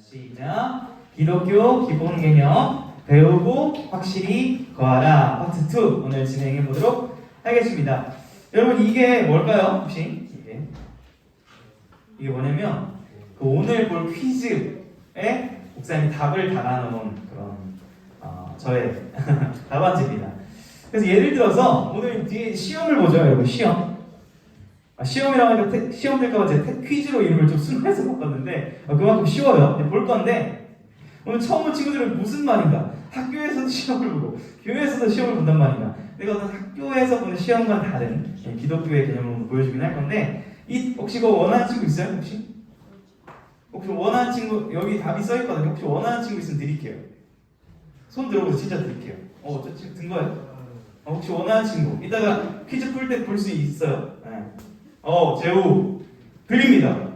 시작. 기독교 기본 개념 배우고 확실히 거하라 파트 2 오늘 진행해 보도록 하겠습니다. 여러분 이게 뭘까요? 혹시 이게 뭐냐면 그 오늘 볼 퀴즈에 목사님이 답을 달아놓은 그런 저의 답안지입니다. 그래서 예를 들어서 오늘 뒤에 시험을 보죠, 여러분. 시험이라고 하니까 시험 될까봐 제가 퀴즈로 이름을 좀 순화해서 바꿨는데 그만큼 쉬워요. 볼 건데 오늘 처음 온 친구들은 무슨 말인가? 학교에서도 시험을 보고 교회에서도 시험을 본단 말인가? 내가 오늘 학교에서 보는 시험과는 다른 기독교의 개념을 보여주긴 할 건데 혹시 그거 원하는 친구 있어요? 혹시 원하는 친구 여기 답이 써있거든요. 혹시 원하는 친구 있으면 드릴게요. 손 들어보세요. 진짜 드릴게요. 저 지금 든 거예요? 혹시 원하는 친구 이따가 퀴즈 풀 때 볼 수 있어요. 네. 재우 드립니다.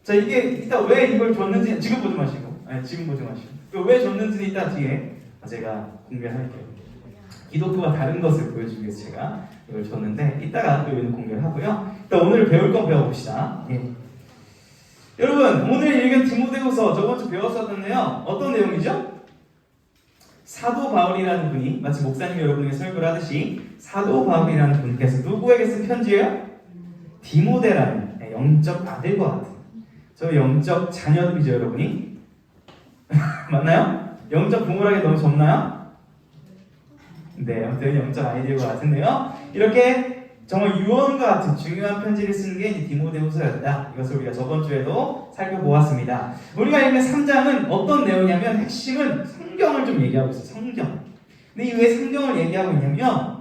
자, 이게 이따 왜 이걸 줬는지 지금 보지 마시고, 지금 보지 마시고, 왜 줬는지는 이따 뒤에 제가 공개할게요. 기독교와 다른 것을 보여주기 위해서 제가 이걸 줬는데 이따가 또 이거는 공개를 하고요. 일단 오늘 배울 건 배워봅시다. 예. 여러분 오늘 읽은 디모데후서 저번 주 배웠었는데요. 어떤 내용이죠? 사도 바울이라는 분이 마치 목사님이 여러분에게 설교를 하듯이 사도 바울이라는 분께서 누구에게 쓴 편지예요? 디모데라는 영적 아들과 같은 저 영적 자녀들이죠, 여러분이. 맞나요? 영적 부모라기 너무 좁나요? 네, 아무튼 영적 아이들과 같은데요. 이렇게 정말 유언과 같은 중요한 편지를 쓴 게 디모데후서였다. 이것을 우리가 저번 주에도 살펴보았습니다. 우리가 읽는 3장은 어떤 내용이냐면 핵심은 성경을 좀 얘기하고 있어요. 성경. 근데 왜 성경을 얘기하고 있냐면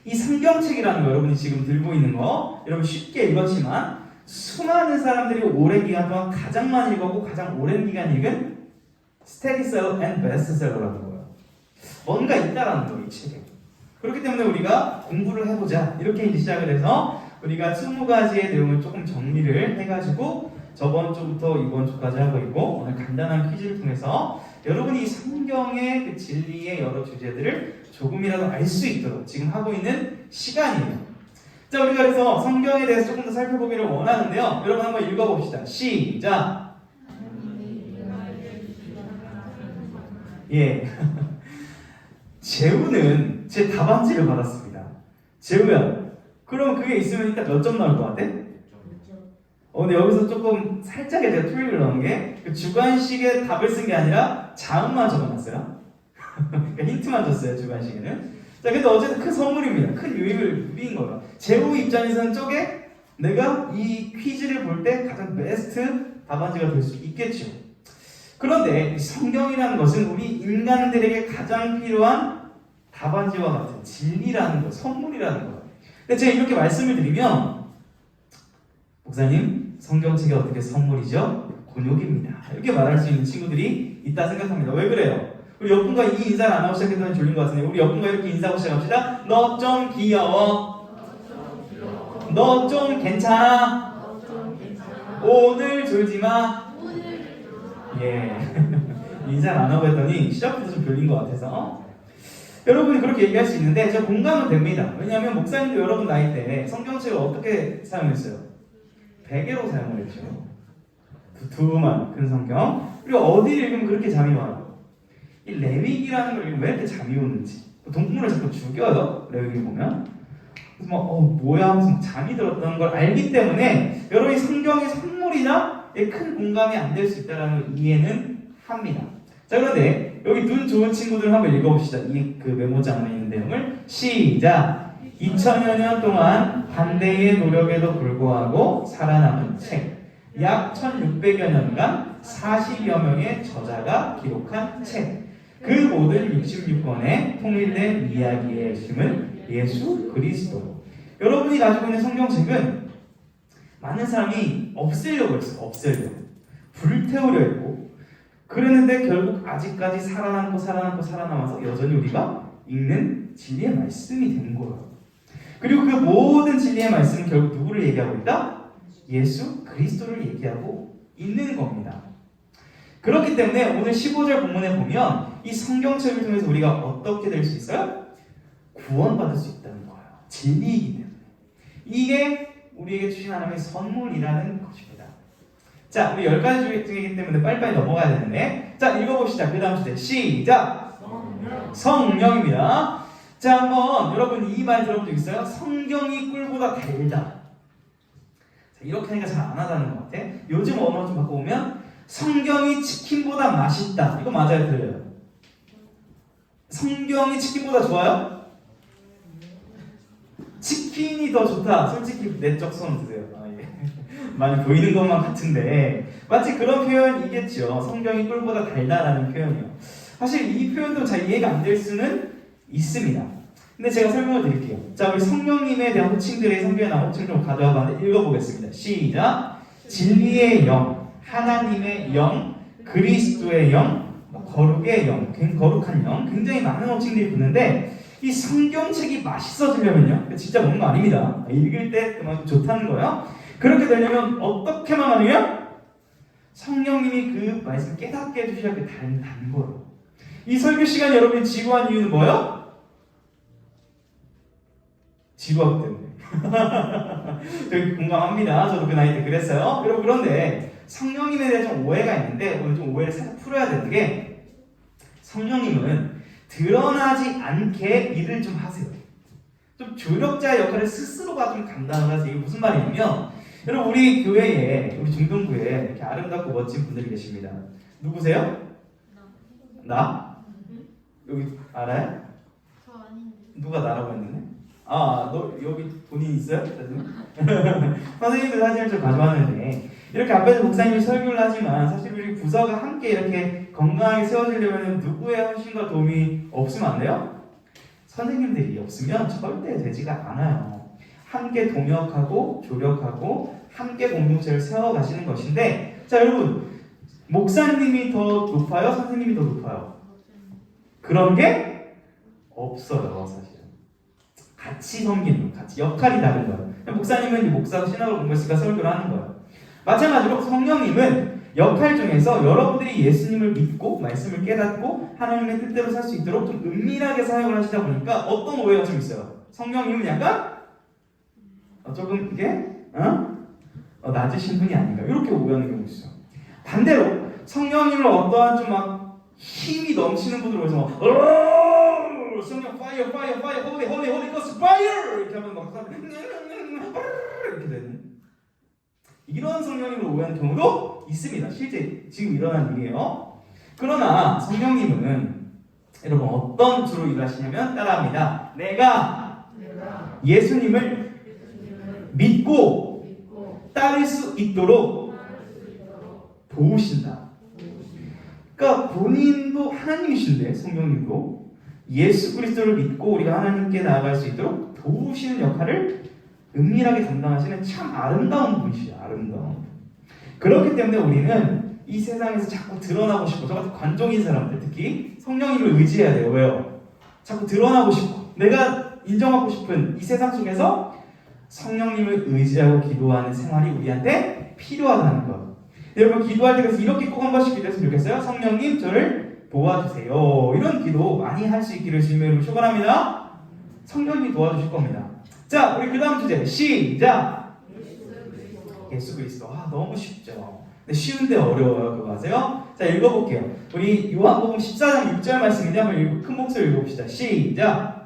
이 성경책이라는 거 여러분이 지금 들고 있는 거 여러분 쉽게 읽었지만 수많은 사람들이 오랜 기간 동안 가장 많이 읽었고 가장 오랜 기간 읽은 스테디셀러 앤 베스트셀러라는 거예요. 뭔가 있다라는 거예요, 이 책에. 그렇기 때문에 우리가 공부를 해보자 이렇게 이제 시작을 해서 우리가 20가지의 내용을 조금 정리를 해가지고 저번 주부터 이번 주까지 하고 있고 오늘 간단한 퀴즈를 통해서 여러분이 이 성경의 그 진리의 여러 주제들을 조금이라도 알 수 있도록 지금 하고 있는 시간이에요. 자, 우리가 그래서 성경에 대해서 조금 더 살펴보기를 원하는데요. 여러분 한번 읽어봅시다. 시작! 예. 재우는 제 답안지를 받았습니다. 재우야, 그럼 그게 있으면 일단 몇 점 나올 것 같아? 근데 여기서 조금 살짝의 제가 트릭을 넣은 게 그 주관식에 답을 쓴 게 아니라 자음만 적어놨어요. 그러니까 힌트만 줬어요, 주관식에는. 자, 근데 어쨌든 큰 선물입니다. 큰 유익을 누린 거예요. 재우 입장에서는 쪽에 내가 이 퀴즈를 볼 때 가장 베스트 답안지가 될 수 있겠죠. 그런데 성경이라는 것은 우리 인간들에게 가장 필요한 답안지와 같은 진리라는 것, 선물이라는 것. 근데 제가 이렇게 말씀을 드리면 목사님, 성경책이 어떻게 선물이죠? 곤욕입니다. 이렇게 말할 수 있는 친구들이 있다 생각합니다. 왜 그래요? 우리 옆분과 이 인사를 안 하고 시작했더니 졸린 것 같은데 우리 옆분과 이렇게 인사하고 시작합시다. 너 좀 귀여워. 너 좀 괜찮아. 오늘 졸지 마. 예. 인사를 안 하고 했더니 시작부터 좀 졸린 것 같아서 여러분이 그렇게 얘기할 수 있는데 제가 공감은 됩니다. 왜냐하면 목사님도 여러분 나이 때 성경책을 어떻게 사용했어요? 베개로 사용을 했죠. 두툼한 큰 성경. 그리고 어디를 읽으면 그렇게 잠이 와요? 이 레위기라는 걸 읽으면 왜 이렇게 잠이 오는지. 동물을 자꾸 죽여요, 레위기 보면. 그래서 뭐야 하면서 잠이 들었던 걸 알기 때문에 여러분이 성경의 선물이나 큰 공감이 안 될 수 있다는 이해는 합니다. 자, 그런데 여기 눈 좋은 친구들 한번 읽어봅시다. 그 메모장에 있는 내용을 시작! 2000여 년 동안 반대의 노력에도 불구하고 살아남은 책. 약 1600여 년간 40여 명의 저자가 기록한 책. 그 모든 66권의 통일된 이야기의 핵심은 예수 그리스도. 여러분이 가지고 있는 성경책은 많은 사람이 없애려고 했어요. 없애려고. 불태우려 했고 그랬는데 결국 아직까지 살아남아서 여전히 우리가 읽는 진리의 말씀이 된 거예요. 그리고 그 모든 진리의 말씀은 결국 누구를 얘기하고 있다? 예수 그리스도를 얘기하고 있는 겁니다. 그렇기 때문에 오늘 15절 본문에 보면 이 성경책을 통해서 우리가 어떻게 될 수 있어요? 구원받을 수 있다는 거예요. 진리이기 때문에. 이게 우리에게 주신 하나님의 선물이라는 것입니다. 자, 우리 10가지 중이기 때문에 빨리빨리 넘어가야 되는데, 자, 읽어봅시다. 그 다음 주제 시작. 성령입니다. 자, 한번 여러분 이 말 들어본 적 있어요? 성경이 꿀보다 달다. 자, 이렇게 하니까 잘 안 하다는 것 같아. 요즘 언어 좀 바꿔보면 성경이 치킨보다 맛있다. 이거 맞아요, 틀려요? 성경이 치킨보다 좋아요? 치킨이 더 좋다. 솔직히 내적 손 드세요. 아, 예. 많이 보이는 것만 같은데 마치 그런 표현이겠죠. 성경이 꿀보다 달다라는 표현이요. 사실 이 표현도 잘 이해가 안 될 수는 있습니다. 근데 제가 설명을 드릴게요. 자, 우리 성령님에 대한 호칭들의 성경에 나온 호칭 좀 가져와 봤는데 읽어보겠습니다. 시작. 진리의 영, 하나님의 영, 그리스도의 영, 거룩의 영, 거룩한 영, 굉장히 많은 호칭들이 붙는데 이 성경책이 맛있어지려면요, 진짜 먹는 거 아닙니다. 읽을 때 그만큼 좋다는 거예요. 그렇게 되려면 어떻게만 하느냐? 성령님이 그 말씀을 깨닫게 해주셔야 그 단 거로. 이 설교 시간 여러분이 지루한 이유는 뭐예요? 지루하기 때문에. 저희 공감합니다. 저도 그 나이 때 그랬어요. 여러분, 그런데 성령님에 대해 좀 오해가 있는데 오늘 좀 오해를 살짝 풀어야 되는 게, 성령님은 드러나지 않게 일을 좀 하세요. 좀 조력자 역할을 스스로가 좀 감당을 하세요. 이게 무슨 말이냐면, 여러분, 우리 교회에, 우리 중동부에 이렇게 아름답고 멋진 분들이 계십니다. 누구세요? 나? 여기 알아요? 저 아닌데. 누가 나라고 했는데? 아, 너 여기 본인 있어요? 선생님들 사진을 좀 가져왔는데, 이렇게 앞에서 목사님이 설교를 하지만 사실 우리 부서가 함께 이렇게 건강하게 세워지려면 누구의 헌신과 도움이 없으면 안 돼요? 선생님들이 없으면 절대 되지가 않아요. 함께 동역하고 조력하고 함께 공동체를 세워가시는 것인데, 자, 여러분, 목사님이 더 높아요? 선생님이 더 높아요? 그런 게 없어요, 사실은. 같이 섬기는, 같이 역할이 다른 거예요. 목사님은 목사 신학을 공부했으니까 설교를 하는 거예요. 마찬가지로 성령님은 역할 중에서 여러분들이 예수님을 믿고 말씀을 깨닫고 하나님의 뜻대로 살 수 있도록 좀 은밀하게 사역을 하시다 보니까 어떤 오해가 좀 있어요. 성령님은 약간 조금 이게 낮으신 분이 아닌가, 이렇게 오해하는 경우가 있어요. 반대로 성령님을 어떠한 좀 막 힘이 넘치는 분으로 해서 성령 파이어 파이어 파이어 홀리 홀리 홀리 고스 파이어 이렇게 하면 막 이렇게 되는 이런 성령님을 오해하는 경우도 있습니다. 실제 지금 일어난 일이에요. 그러나 성령님은 여러분 어떤 주로 일하시냐면 따라합니다. 내가 예수님을 믿고 따를 수 있도록 도우신다. 그러니까 본인도 하나님이신데, 성령님도 예수 그리스도를 믿고 우리가 하나님께 나아갈 수 있도록 도우시는 역할을 은밀하게 담당하시는 참 아름다운 분이시죠. 아름다운. 그렇기 때문에 우리는 이 세상에서 자꾸 드러나고 싶고, 저 같은 관종인 사람들 특히 성령님을 의지해야 돼요. 왜요? 자꾸 드러나고 싶고 내가 인정하고 싶은 이 세상 속에서 성령님을 의지하고 기도하는 생활이 우리한테 필요하다는 것. 여러분, 기도할 때 그래서 이렇게 꼭 한 번씩 기도했으면 좋겠어요. 성령님, 저를 도와주세요. 이런 기도 많이 할 수 있기를 주님의 축원합니다. 성령님이 도와주실 겁니다. 자, 우리 그 다음 주제 시작. 예수 그리스도. 너무 쉽죠. 근데 쉬운데 어려워요. 그거 아세요? 자, 읽어볼게요. 우리 요한복음 14장 6절 말씀인데 한번 큰 목소리로 읽어봅시다. 시작.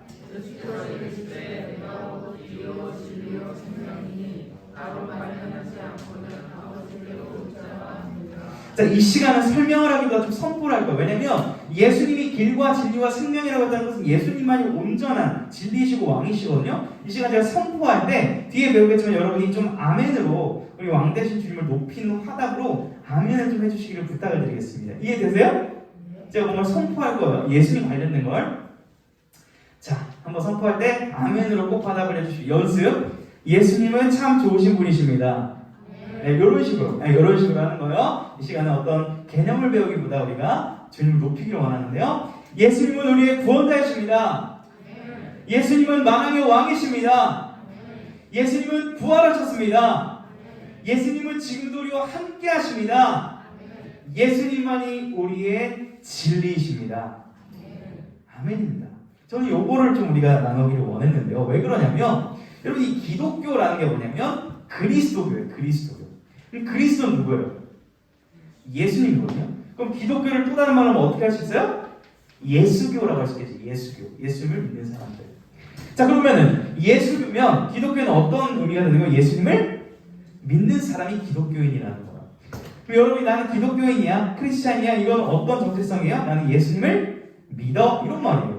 자, 이 시간은 설명을 하기보다 좀 선포를 할 거예요. 왜냐면 예수님이 길과 진리와 생명이라고 했다는 것은 예수님만이 온전한 진리이시고 왕이시거든요. 이 시간 제가 선포할 때 뒤에 배우겠지만 여러분이 좀 아멘으로 우리 왕 대신 주님을 높이는 화답으로 아멘을 좀 해주시기를 부탁을 드리겠습니다. 이해되세요? 제가 뭔가 선포할 거예요. 예수님 관련된 걸. 자, 한번 선포할 때 아멘으로 꼭 화답을 해주시고 연습. 예수님은 참 좋으신 분이십니다. 네, 이런 식으로 하는 거예요. 이 시간은 어떤 개념을 배우기보다 우리가 주님을 높이기를 원하는데요. 예수님은 우리의 구원자이십니다. 예수님은 만왕의 왕이십니다. 예수님은 부활하셨습니다. 예수님은 지금도 우리와 함께 하십니다. 예수님만이 우리의 진리이십니다. 아멘입니다. 저는 요거를 좀 우리가 나누기를 원했는데요. 왜 그러냐면 여러분, 이 기독교라는 게 뭐냐면 그리스도교예요. 그리스도교. 그리스도는 누구예요? 예수님이거든요. 그럼 기독교를 또 다른 말로 하면 어떻게 할 수 있어요? 예수교라고 할 수 있겠지. 예수교. 예수님을 믿는 사람들. 자, 그러면은 예수교면 기독교는 어떤 의미가 되는 거예요? 예수님을 믿는 사람이 기독교인이라는 거예요. 그럼 여러분이 나는 기독교인이야, 크리스찬이야, 이건 어떤 정체성이에요? 나는 예수님을 믿어, 이런 말이에요.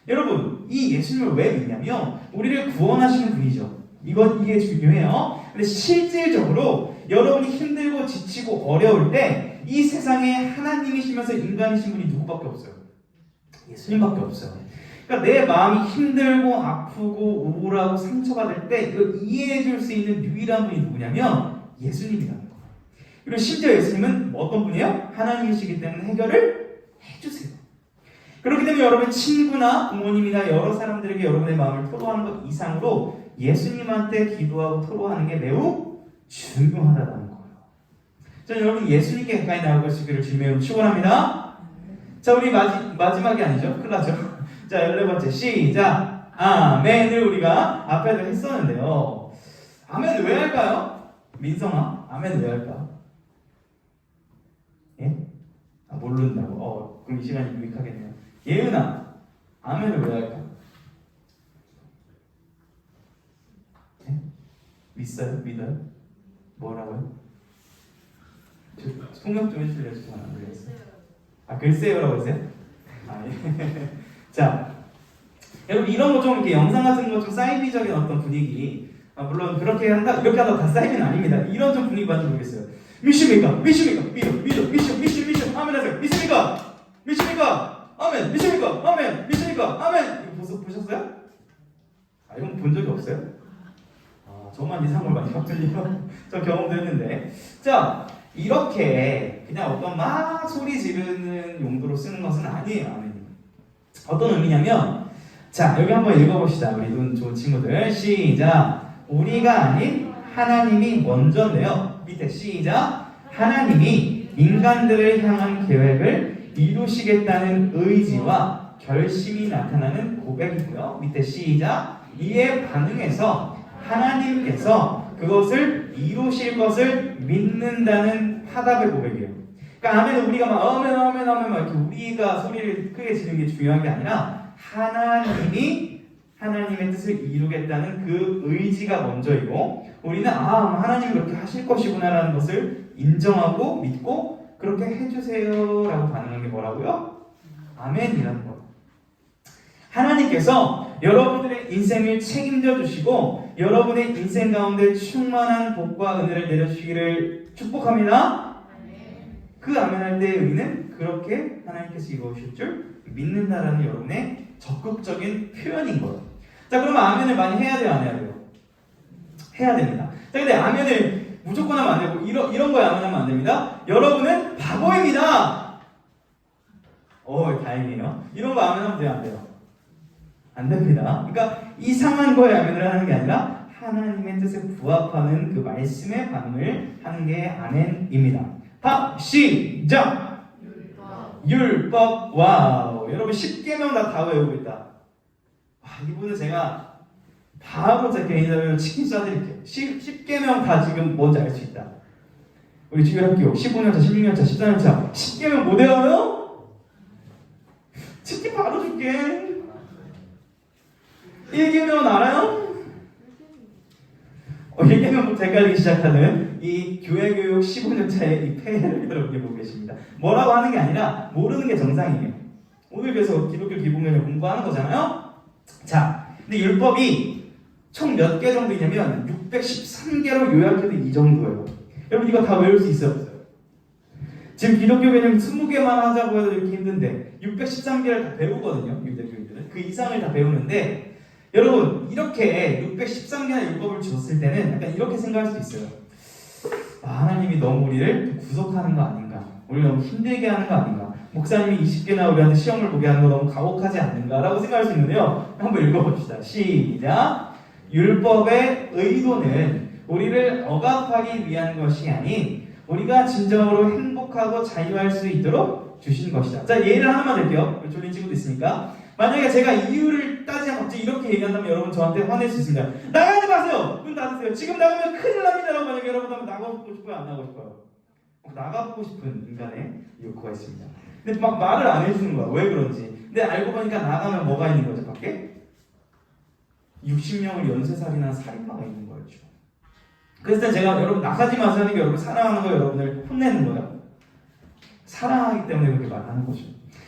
여러분, 이 예수님을 왜 믿냐면 우리를 구원하시는 분이죠. 이게 중요해요. 근데 실질적으로 여러분이 힘들고 지치고 어려울 때 이 세상에 하나님이시면서 인간이신 분이 누구밖에 없어요? 예수님밖에 없어요. 그러니까 내 마음이 힘들고 아프고 우울하고 상처받을 때 이걸 이해해 줄 수 있는 유일한 분이 누구냐면 예수님이라는 거예요. 그리고 심지어 예수님은 어떤 분이에요? 하나님이시기 때문에 해결을 해주세요. 그렇기 때문에 여러분 친구나 부모님이나 여러 사람들에게 여러분의 마음을 토로하는 것 이상으로 예수님한테 기도하고 토로하는 게 매우 중요하다는 거예요. 저는 여러분 예수님께 가까이 나아갈 수 있기를 주님의 축원합니다. 자, 우리 마지막이 아니죠? 큰일 나죠? 자, 14번째 시작. 아멘을 우리가 앞에도 했었는데요. 아멘 왜 할까요? 민성아, 아멘 왜 할까? 예? 모른다고? 그럼 이 시간이 유익하겠네요. 예은아, 아멘을 왜 할까? 예? 믿어요? 뭐라고요? 통역 좀 해주실래요? 안 들렸어요. 글쎄요라고 했어요? 예. 자, 여러분 이런 거 좀 이렇게 영상 같은 거 좀 사이비적인 어떤 분위기, 물론 그렇게 한다 이렇게 하다 다 사이비는 아닙니다. 이런 좀 분위기 맞는지 모르겠어요. 믿습니까? 믿어. 아멘 하세요. 믿습니까? 아멘. 믿습니까? 아멘. 이거 보셨어요? 이건 본 적이 없어요? 저만 이상한 걸 많이 봤더니요. 저 경험도 했는데. 자, 이렇게 그냥 어떤 막 소리 지르는 용도로 쓰는 것은 아니에요. 아멘. 어떤 의미냐면, 자, 여기 한번 읽어봅시다. 우리 눈 좋은 친구들. 시작. 우리가 아닌 하나님이 먼저인데요. 밑에 시작. 하나님이 인간들을 향한 계획을 이루시겠다는 의지와 결심이 나타나는 고백이고요. 밑에 시작. 이에 반응해서 하나님께서 그것을 이루실 것을 믿는다는 화답의 고백이에요. 그러니까 아멘은 우리가 막 아멘 막 이렇게 우리가 소리를 크게 지르는 게 중요한 게 아니라 하나님이 하나님의 뜻을 이루겠다는 그 의지가 먼저이고 우리는 하나님이 그렇게 하실 것이구나라는 것을 인정하고 믿고 그렇게 해주세요라고 반응하는 게 뭐라고요? 아멘이라는 거예요. 하나님께서 여러분들의 인생을 책임져 주시고 여러분의 인생 가운데 충만한 복과 은혜를 내려주시기를 축복합니다. 그 아멘할 때의 의미는 그렇게 하나님께서 이루어주실 줄 믿는다라는 여러분의 적극적인 표현인 거예요. 자, 그러면 아멘을 많이 해야 돼요, 안 해야 돼요? 해야 됩니다. 자, 근데 아멘을 무조건 하면 안 되고 이런 거에 아멘 하면 안 됩니다. 여러분은 바보입니다. 다행이에요. 이런 거 아멘 하면 돼요, 안 돼요? 안 됩니다. 그러니까 이상한 거에 아멘을 하는 게 아니라 하나님의 뜻에 부합하는 그 말씀에 반응을 하는 게 아멘입니다. 시작! 율법. 와우. 여러분 10계명 다 외우고 있다. 이분은 제가 바로 제 개인적으로 치킨 쏴드릴게요. 10계명 다 지금 뭔지 알 수 있다. 우리 주일학교 15년차, 16년차, 14년차 10계명 못 외워요? 치킨 바로 줄게. 1계명은 알아요? 1계명부터 헷갈리기 시작하는 이 교회교육 15년차의 이 폐해를 여러분께 보고 계십니다. 뭐라고 하는 게 아니라 모르는 게 정상이에요. 오늘 그래서 기독교 기본론을 공부하는 거잖아요. 자, 근데 율법이 총 몇 개 정도 있냐면 613개로 요약해도 이 정도예요. 여러분 이거 다 외울 수 있어요? 없어요? 지금 기독교 개념 20개만 하자고 해도 이렇게 힘든데 613개를 다 배우거든요. 유대교인들은 그 이상을 다 배우는데 여러분 이렇게 613개나 율법을 줬을 때는 약간 이렇게 생각할 수 있어요. 하나님이 너무 우리를 구속하는 거 아닌가, 우리를 너무 힘들게 하는 거 아닌가, 목사님이 20개나 우리한테 시험을 보게 하는 거 너무 가혹하지 않는가 라고 생각할 수 있는데요. 한번 읽어봅시다. 시작. 율법의 의도는 우리를 억압하기 위한 것이 아닌 우리가 진정으로 행복하고 자유할 수 있도록 주신 것이다. 자, 예를 하나만 들게요. 졸린 친구도 있으니까. 만약에 제가 이유를 따지면 갑자기 이렇게 얘기한다면 여러분 저한테 화낼 수 있습니다. 나가지 마세요. 문 닫으세요. 지금 나가면 큰일 납니다라고 만약에 여러분 하면 나가고 싶어요? 안 나가고 싶어요? 나가보고 싶은 인간의 욕구가 있습니다. 근데 막 말을 안 해주는 거야. 왜 그런지. 근데 알고 보니까 나가면 뭐가 있는 거죠? 밖에? 60명을 연쇄살인한 살인마가 있는 거였죠. 그래서 제가 여러분 나가지 마세요 하는 게 여러분 사랑하는 거예요. 여러분을 혼내는 거예요. 사랑하기 때문에 그렇게 말하는 거죠.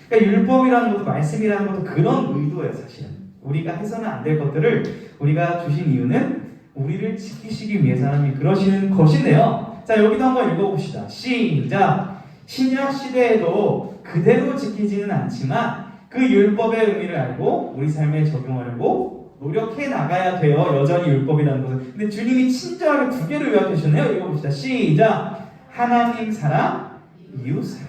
그러니까 율법이라는 것도 말씀이라는 것도 그런 의도예요. 사실은 우리가 해서는 안 될 것들을 우리가 주신 이유는 우리를 지키시기 위해서 하나님이 그러시는 것인데요. 자, 여기도 한번 읽어봅시다. 시작. 신약 시대에도 그대로 지키지는 않지만 그 율법의 의미를 알고 우리 삶에 적용하려고 노력해 나가야 돼요. 여전히 율법이라는 것은. 근데 주님이 친절하게 두 개를 요약해 주셨네요. 읽어봅시다. 시작. 하나님 사랑, 이웃 사랑.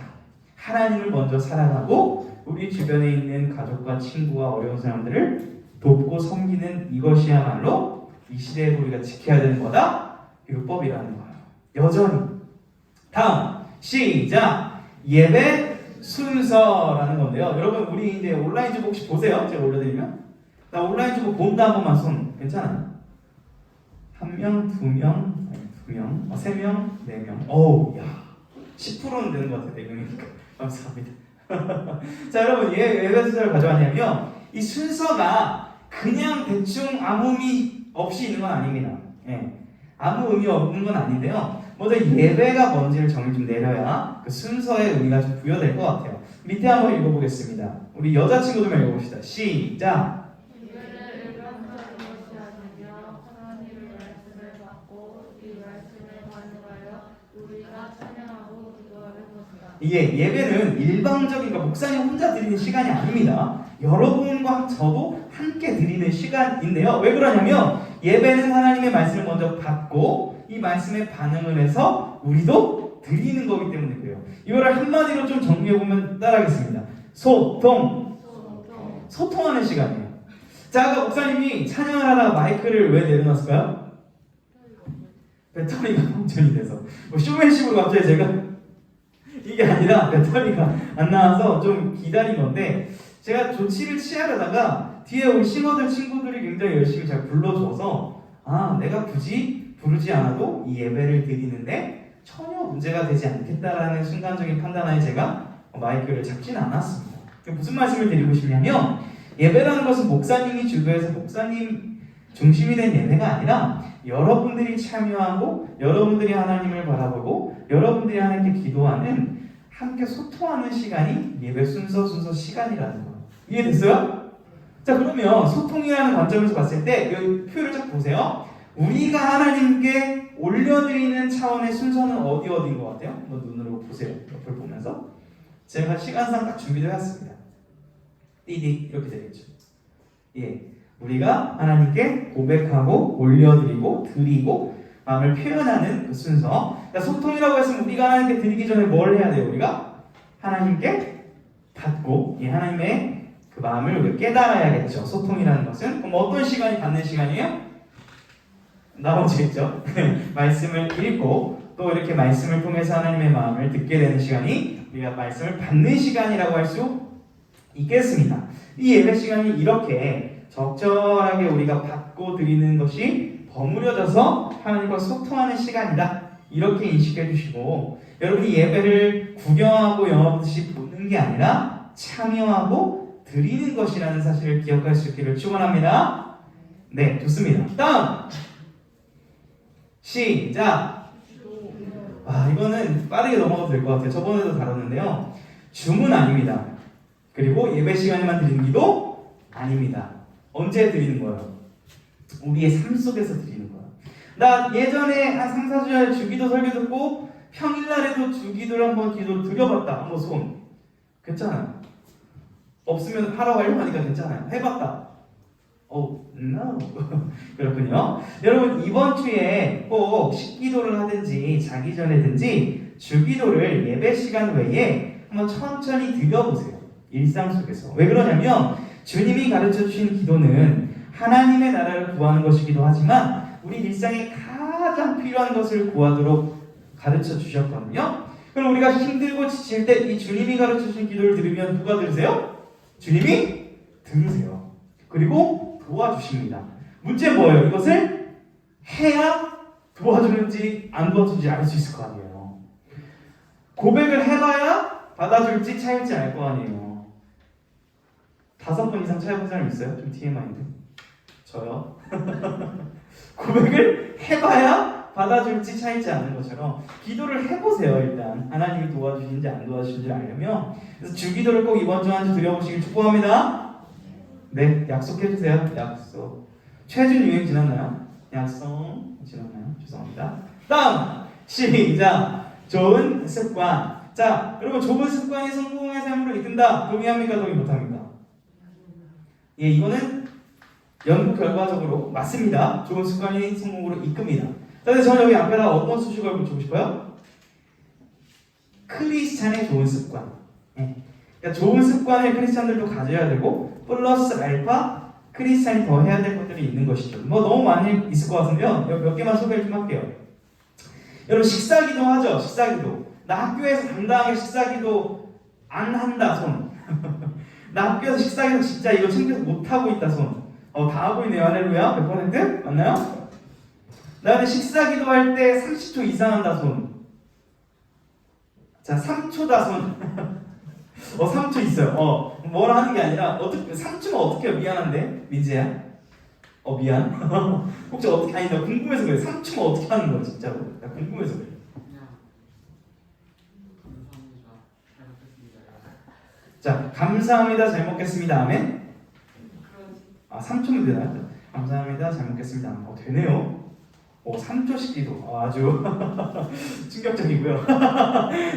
하나님을 먼저 사랑하고 우리 주변에 있는 가족과 친구와 어려운 사람들을 돕고 섬기는 이것이야말로 이 시대에도 우리가 지켜야 되는 거다. 율법이라는 거예요. 여전히. 다음 시작. 예배 순서라는 건데요. 여러분 우리 이제 온라인 주보 혹시 보세요? 제가 올려드리면 나 온라인 주보 본다 한 번만 손 괜찮아요? 1명, 2명, 2명, 3명, 4명. 어우 야 10%는 되는 것 같아요. 4명이니까 감사합니다. 자 여러분 예배 순서를 가져왔냐면 이 순서가 그냥 대충 아무 의미 없이 있는 건 아닙니다. 예. 아무 의미 없는 건 아닌데요. 먼저 예배가 뭔지를 정의 좀 내려야 그 순서의 의미가 좀 부여될 것 같아요. 밑에 한번 읽어보겠습니다. 우리 여자친구들만 읽어봅시다. 시작. 예배를 일반적인 것이 아니며 하나님의 말씀을 받고 이 말씀을 반영하여 우리가 찬양하고 기도하는 것이다. 이게 예배는 일방적인 목사님 혼자 드리는 시간이 아닙니다. 여러분과 저도 함께 드리는 시간인데요. 왜 그러냐면 예배는 하나님의 말씀을 먼저 받고 이 말씀에 반응을 해서 우리도 드리는 거기 때문에 그래요. 이거를 한마디로 좀 정리해보면 따라하겠습니다. 소통하는 시간이에요. 자, 아까 목사님이 찬양을 하다가 마이크를 왜 내려놨을까요? 배터리가 방전이 돼서 쇼맨십으로 갑자기 제가 이게 아니라 배터리가 안 나와서 좀 기다린 건데 제가 조치를 취하려다가 뒤에 우리 싱어들 친구들이 굉장히 열심히 잘 불러줘서 내가 굳이 부르지 않아도 이 예배를 드리는데 전혀 문제가 되지 않겠다라는 순간적인 판단하에 제가 마이크를 잡지는 않았습니다. 무슨 말씀을 드리고 싶냐면 예배라는 것은 목사님이 주도해서 목사님 중심이 된 예배가 아니라 여러분들이 참여하고 여러분들이 하나님을 바라보고 여러분들이 하나님께 기도하는 함께 소통하는 시간이 예배 순서 시간이라는 거예요. 이해됐어요? 자 그러면 소통이라는 관점에서 봤을 때 이 표를 쫙 보세요. 우리가 하나님께 올려드리는 차원의 순서는 어디인 것 같아요? 한번 눈으로 보세요. 옆을 보면서 제가 시간상 딱 준비를 해왔습니다. 띠디 이렇게 되겠죠. 예, 우리가 하나님께 고백하고 올려드리고 드리고 마음을 표현하는 그 순서. 그러니까 소통이라고 했으면 우리가 하나님께 드리기 전에 뭘 해야 돼요? 우리가 하나님께 받고 하나님의 그 마음을 우리가 깨달아야겠죠. 소통이라는 것은. 그럼 어떤 시간이 받는 시간이에요? 나머지겠죠. 말씀을 읽고 또 이렇게 말씀을 통해서 하나님의 마음을 듣게 되는 시간이 우리가 말씀을 받는 시간이라고 할 수 있겠습니다. 이 예배 시간이 이렇게 적절하게 우리가 받고 드리는 것이 버무려져서 하나님과 소통하는 시간이다. 이렇게 인식해 주시고 여러분이 예배를 구경하고 영화보듯이 보는 게 아니라 참여하고 드리는 것이라는 사실을 기억할 수 있기를 축원합니다. 네, 좋습니다. 다음 시작. 이거는 빠르게 넘어가도 될 것 같아요. 저번에도 다뤘는데요. 주문 아닙니다. 그리고 예배 시간에만 드리는 기도 아닙니다. 언제 드리는 거예요? 우리의 삶 속에서 드리는 거예요. 나 예전에 한 3, 4주 전에 주기도 설교 듣고 평일날에도 주기도를 한번 기도를 드려봤다. 한번 손. 괜찮아요. 없으면 하라고 하려고 하니까 괜찮아요. 해봤다. No. 그렇군요. 여러분 이번 주에 꼭 식기도를 하든지 자기 전에든지 주기도를 예배 시간 외에 한번 천천히 드려보세요. 일상 속에서. 왜 그러냐면 주님이 가르쳐 주신 기도는 하나님의 나라를 구하는 것이기도 하지만 우리 일상에 가장 필요한 것을 구하도록 가르쳐 주셨거든요. 그럼 우리가 힘들고 지칠 때 이 주님이 가르쳐 주신 기도를 들으면 누가 들으세요? 주님이 들으세요. 그리고 도와주십니다. 문제는 뭐예요? 이것을 해야 도와주는지 안 도와주는지 알 수 있을 거 아니에요. 고백을 해봐야 받아줄지 차일지 알 거 아니에요. 5번 이상 차여본 사람 있어요? 좀 TMI인데. 저요. 고백을 해봐야 받아줄지 차일지 아는 것처럼 기도를 해보세요. 일단 하나님이 도와주시는지 안 도와주시는지 알려면. 그래서 주기도를 꼭 이번 주 한 주 드려보시길 축복합니다. 네, 약속해주세요. 약속. 최준 유행 지났나요? 약속 지났나요? 죄송합니다. 다음 시작. 좋은 습관. 자, 여러분 좋은 습관이 성공의 삶으로 이끈다. 동의합니까? 동의 못합니까? 예, 이거는 연구 결과적으로 맞습니다. 좋은 습관이 성공으로 이끕니다. 그런데 저는 여기 앞에다 어떤 수식어를 붙이고 싶어요? 크리스찬의 좋은 습관. 예. 그러니까 좋은 습관을 크리스찬들도 가져야 되고 플러스 알파 크리스찬이 더 해야 될 것들이 있는 것이죠. 뭐 너무 많이 있을 것 같으면 몇 개만 소개를 좀 할게요. 여러분 식사기도 하죠. 식사기도. 나 학교에서 당당하게 식사기도 안 한다 손. 나 학교에서 식사기도 진짜 이거 챙겨서 못하고 있다 손. 다 하고 있네요. 할렐루야. 100% 맞나요? 나는 식사기도 할 때 30초 이상 한다 손. 자 3초다 손. 3초 있어요. 뭘 하는 게 아니라 3초면 어떻게 해요? 미안한데 민재야. 미안. 혹시 어떻게 아니 나 궁금해서 그래. 3초면 어떻게 하는 거야 진짜로? 나 궁금해서 그래. 자 감사합니다. 잘 먹겠습니다. 아멘. 3초면 되나요? 감사합니다. 잘 먹겠습니다. 되네요. 3초씩 기도. 아주 충격적이고요.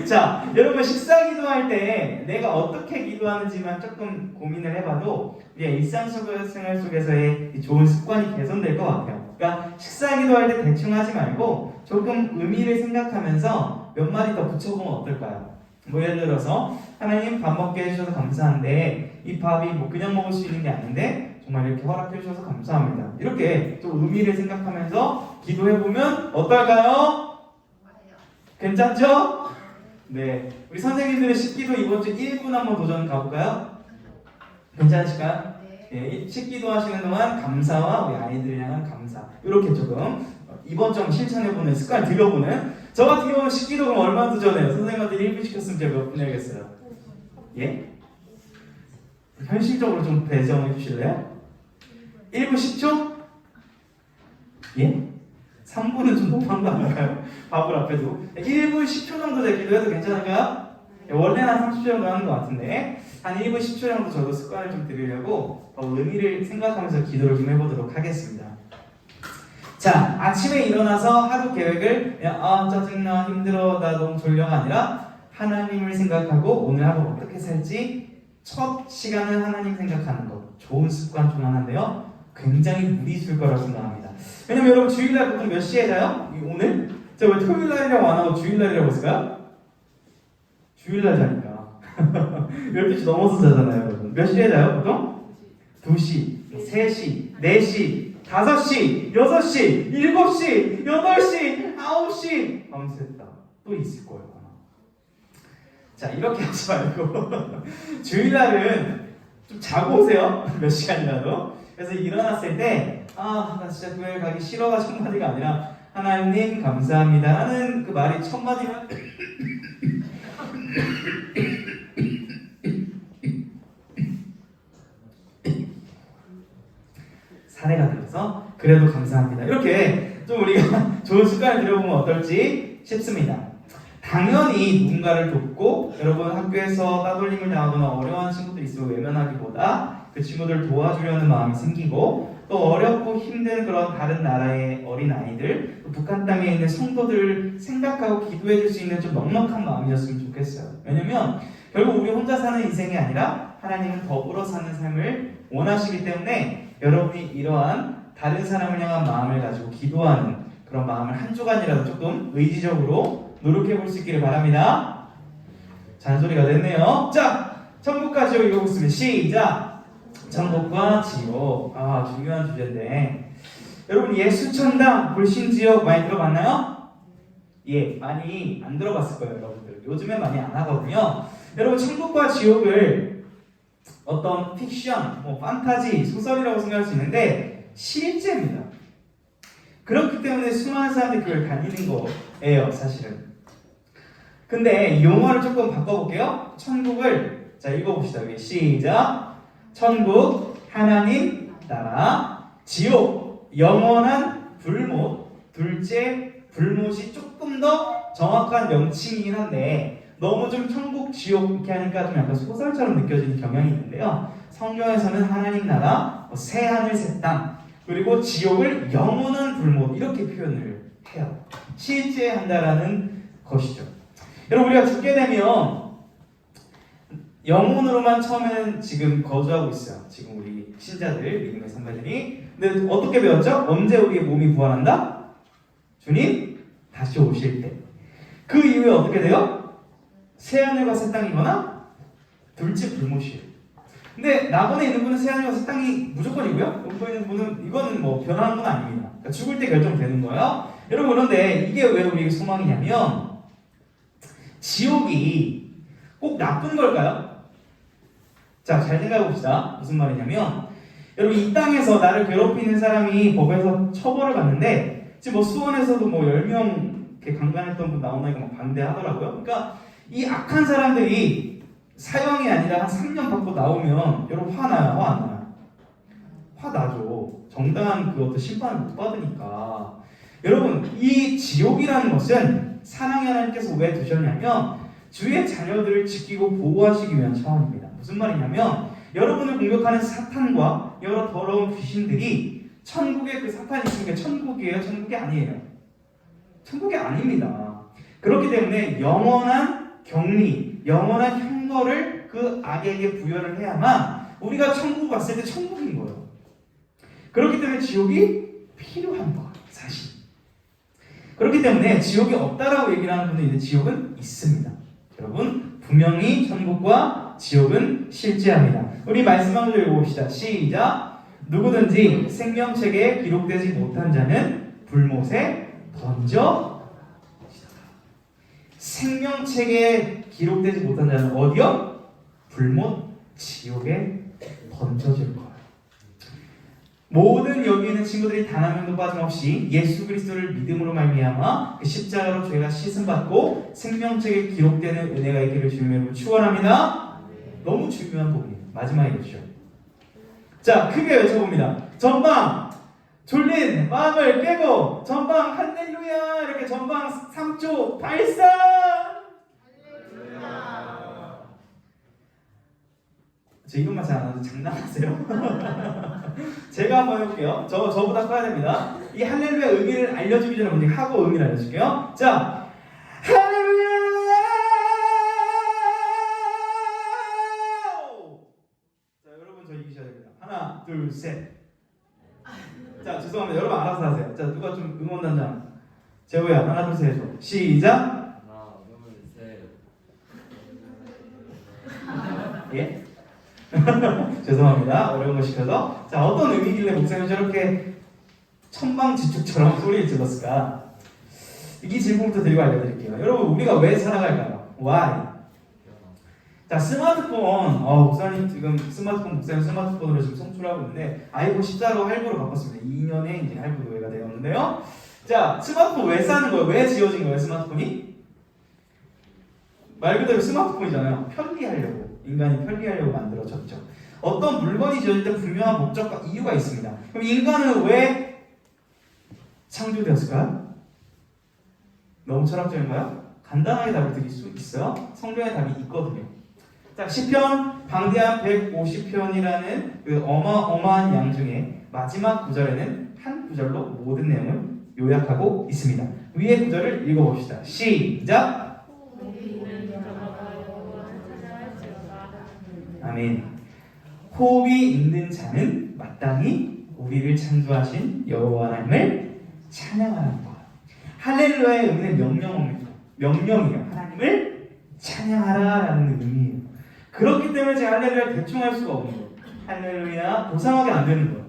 자, 여러분 식사 기도할 때 내가 어떻게 기도하는지만 조금 고민을 해봐도 우리의 일상생활 속에서의 좋은 습관이 개선될 것 같아요. 그러니까 식사 기도할 때 대충 하지 말고 조금 의미를 생각하면서 몇 마디 더 붙여보면 어떨까요? 뭐 예를 들어서 하나님 밥 먹게 해주셔서 감사한데 이 밥이 뭐 그냥 먹을 수 있는 게 아닌데 정말 이렇게 허락해 주셔서 감사합니다. 이렇게 좀 의미를 생각하면서 기도해보면 어떨까요? 괜찮죠? 네. 우리 선생님들의 식기도 이번 주 1분 한번 도전 가볼까요? 괜찮으실까요? 네. 식기도 하시는 동안 감사와 우리 아이들 향한 감사. 이렇게 조금 이번 주 실천해보는 습관을 들여보는 저 같은 경우는 식기도 그럼 얼마나 도전해요? 선생님한테 1분 시켰으면 제가 몇 분 해야겠어요? 예? 현실적으로 좀 배정해 주실래요? 1분 10초? 예? 3분은 좀 너무한 거 아닌가요? 밥을 앞에도 1분 10초 정도 되기도 해도 괜찮을까요? 원래는 한 30초 정도 하는 것 같은데 한 1분 10초 정도 저도 습관을 좀 들이려고 의미를 생각하면서 기도를 좀 해보도록 하겠습니다. 자, 아침에 일어나서 하루 계획을 그냥 짜증나 힘들어 나 너무 졸려가 아니라 하나님을 생각하고 오늘 하루 어떻게 살지 첫 시간은 하나님 생각하는 것 좋은 습관 중 하나인데요. 굉장히 무리 줄 거라고 생각합니다. 왜냐면 여러분 주일날 보통 몇 시에 자요? 오늘? 제가 왜 토요일날이라고 안 하고 주일날이라고 했을까요? 주일날 자니까 12시 넘어서 자잖아요 여러분. 몇 시에 자요 보통? 2시, 3시, 4시, 5시, 6시, 7시, 8시, 9시 밤샜다. 또 있을 거예요 아마. 자 이렇게 하지 말고 주일날은 좀 자고 오세요. 몇 시간이라도. 그래서 일어났을 때 나 진짜 교회 가기 싫어가 첫 마디가 아니라 하나님 감사합니다 하는 그 말이 첫 마디면 사례가 들어서 그래도 감사합니다 이렇게 좀 우리가 좋은 습관을 들여보면 어떨지 싶습니다. 당연히 누군가를 돕고 여러분 학교에서 따돌림을 당하거나 어려워하는 친구들이 있으면 외면하기보다 그 친구들을 도와주려는 마음이 생기고 또 어렵고 힘든 그런 다른 나라의 어린아이들 북한 땅에 있는 성도들을 생각하고 기도해 줄 수 있는 좀 넉넉한 마음이었으면 좋겠어요. 왜냐면 결국 우리 혼자 사는 인생이 아니라 하나님은 더불어 사는 삶을 원하시기 때문에 여러분이 이러한 다른 사람을 향한 마음을 가지고 기도하는 그런 마음을 한 주간이라도 조금 의지적으로 노력해 볼 수 있기를 바랍니다. 잔소리가 됐네요. 자, 천국과 지옥 읽어보겠습니다. 시작! 천국과 지옥. 중요한 주제인데 여러분 예수천당, 불신지옥 많이 들어봤나요? 예, 많이 안 들어봤을 거예요 여러분들. 요즘에 많이 안 하거든요. 여러분 천국과 지옥을 어떤 픽션, 판타지, 소설이라고 생각할 수 있는데 실제입니다. 그렇기 때문에 수많은 사람들이 그걸 다니는 거예요, 사실은. 근데 용어를 조금 바꿔볼게요. 천국을 자 읽어봅시다. 여기 시작. 천국, 하나님 나라, 지옥, 영원한 불못. 둘째, 불못이 조금 더 정확한 명칭이긴 한데 너무 좀 천국, 지옥 이렇게 하니까 좀 약간 소설처럼 느껴지는 경향이 있는데요. 성경에서는 하나님 나라, 새 하늘 새 땅, 그리고 지옥을 영원한 불못 이렇게 표현을 해요. 실제 한다라는 것이죠. 여러분 우리가 죽게 되면 영혼으로만 처음에는 지금 거주하고 있어요. 지금 우리 신자들, 믿음의 선배들이. 근데 어떻게 배웠죠? 언제 우리의 몸이 부활한다? 주님 다시 오실 때. 그 이후에 어떻게 돼요? 새하늘과 새 땅이거나 둘째 불못이에요. 근데 낙원에 있는 분은 새하늘과 새 땅이 무조건이고요. 여기 있는 분은 이거는 뭐 변하는 건 아닙니다. 그러니까 죽을 때 결정되는 거예요. 여러분 그런데 이게 왜 우리에게 소망이냐면 지옥이 꼭 나쁜 걸까요? 자, 잘 생각해 봅시다. 무슨 말이냐면 여러분 이 땅에서 나를 괴롭히는 사람이 법에서 처벌을 받는데 지금 뭐 수원에서도 뭐 10명 이렇게 강간했던 분 나오나니까 막 반대하더라고요. 그러니까 이 악한 사람들이 사형이 아니라 한 3년 받고 나오면 여러분 화나요? 화 안 나요? 화 나죠. 정당한 그것도 심판을 못 받으니까. 여러분 이 지옥이라는 것은 사랑의 하나님께서 왜 두셨냐면 주의 자녀들을 지키고 보호하시기 위한 차원입니다. 무슨 말이냐면 여러분을 공격하는 사탄과 여러 더러운 귀신들이 천국에 그 사탄이 있으니까 천국이에요? 천국이 아니에요? 천국이 아닙니다. 그렇기 때문에 영원한 격리, 영원한 형벌을 그 악에게 부여를 해야만 우리가 천국 갔을 때 천국인 거예요. 그렇기 때문에 지옥이 필요한 거예요. 사실. 그렇기 때문에 지옥이 없다라고 얘기를 하는 분도 있는데 지옥은 있습니다. 여러분 분명히 천국과 지옥은 실제합니다. 우리 말씀 한번 읽어봅시다. 시작. 누구든지 생명책에 기록되지 못한 자는 불못에 던져. 생명책에 기록되지 못한 자는 어디요? 불못 지옥에 던져질 거예요. 모든 여기 있는 친구들이 단 한 명도 빠짐없이 예수 그리스도를 믿음으로 말미암아 그 십자가로 죄가 씻음받고 생명책에 기록되는 은혜가 있기를 주님으로 축원합니다. 너무 중요한 부분이에요. 마지막이죠. 자, 크게 외쳐봅니다. 전방 졸린 마음을 깨고 전방 할렐루야 이렇게 전방 3초 발사. 저 이것만 잘 안 하는데 장난하세요? 제가 한번 해볼게요. 저보다 커야 됩니다. 이 할렐루야 의미를 알려주기 전에 먼저 하고 의미를 알려줄게요. 자, 할렐루야! 자, 여러분 저 이기셔야 됩니다. 하나, 둘, 셋. 자, 죄송합니다. 여러분 알아서 하세요. 자, 누가 좀 응원단장. 재호야, 하나, 둘, 셋 해줘. 시작. 하나, 둘, 셋. 예? 죄송합니다. 어려운 거 시켜서. 자, 어떤 의미길래 목사님이 저렇게 천방지축처럼 소리를 질렀을까? 이 질문부터 드리고 알려드릴게요. 여러분, 우리가 왜 살아갈까요? Why? 자, 스마트폰. 목사님 지금 목사님 스마트폰으로 지금 송출하고 있는데 아이폰 14로 할부로 바꿨습니다. 2년에 이제 할부 노예가 되었는데요. 자, 스마트폰 왜 사는 거예요? 왜 지어진 거예요, 스마트폰이? 말 그대로 스마트폰이잖아요. 편리하려고. 인간이 편리하려고 만들어졌죠. 어떤 물건이 지어질 때 분명한 목적과 이유가 있습니다. 그럼 인간은 왜 창조되었을까요? 너무 철학적인가요? 간단하게 답을 드릴 수 있어요. 성경에 답이 있거든요. 자, 시편 방대한 150편이라는 그 어마어마한 양 중에 마지막 구절에는 한 구절로 모든 내용을 요약하고 있습니다. 위의 구절을 읽어봅시다. 시작! 아멘. 호흡이 있는 자는 마땅히 우리를 창조하신 여호와 하나님을 찬양하라는 거예요. 할렐루야의 의미는 명령이에요. 하나님을 찬양하라라는 의미예요. 그렇기 때문에 제가 할렐루야를 대충 할 수가 없는 거예요. 할렐루야 고상하게 안 되는 거예요.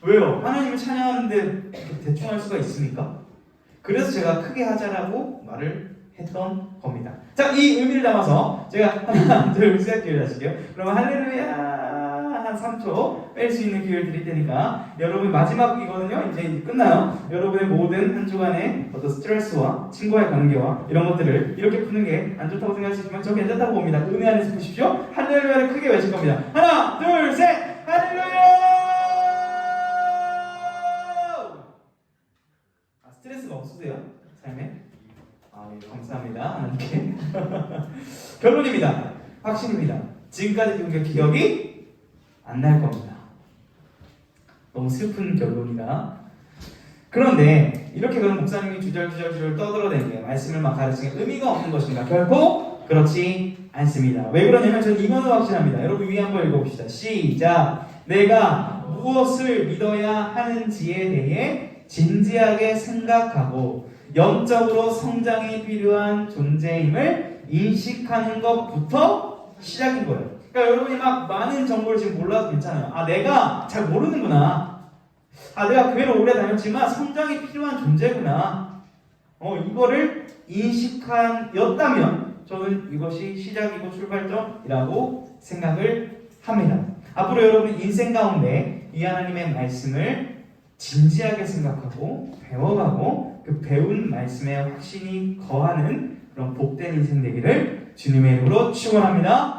왜요? 하나님을 찬양하는데 대충 할 수가 있습니까? 그래서 제가 크게 하자라고 말을 했던 겁니다. 자, 이 의미를 담아서 제가 하나, 둘, 셋 기회를 하실게요. 그러면 할렐루야 한 3초 뺄 수 있는 기회를 드릴 테니까 여러분 마지막이거든요. 이제 끝나요. 여러분의 모든 한 주간의 어떤 스트레스와 친구와의 관계와 이런 것들을 이렇게 푸는 게 안 좋다고 생각하시지만 저 괜찮다고 봅니다. 은혜 안에서 푸십시오. 할렐루야를 크게 외칠 겁니다. 하나, 둘, 셋, 할렐루야! 스트레스가 없으세요? 삶에? 예, 감사합니다. 하나님께. 결론입니다. 확신입니다. 지금까지 배운 게 기억이 안 날 겁니다. 너무 슬픈 결론이다. 그런데 이렇게 그런 목사님이 주절주절 떠들어대는 게 말씀을 막 가르치는 게 의미가 없는 것인가? 결코 그렇지 않습니다. 왜 그러냐면 저는 이거는 확신합니다. 여러분 위에 한번 읽어봅시다. 시작. 내가 무엇을 믿어야 하는지에 대해 진지하게 생각하고 영적으로 성장이 필요한 존재임을 인식하는 것부터 시작인 거예요. 그러니까 여러분이 막 많은 정보를 지금 몰라도 괜찮아요. 내가 잘 모르는구나. 내가 교회를 오래 다녔지만 성장이 필요한 존재구나. 이거를 인식하였다면 저는 이것이 시작이고 출발점이라고 생각을 합니다. 앞으로 여러분 인생 가운데 이 하나님의 말씀을 진지하게 생각하고 배워가고 그 배운 말씀에 확신이 거하는 그런 복된 인생 되기를 주님의 이름으로 축원합니다.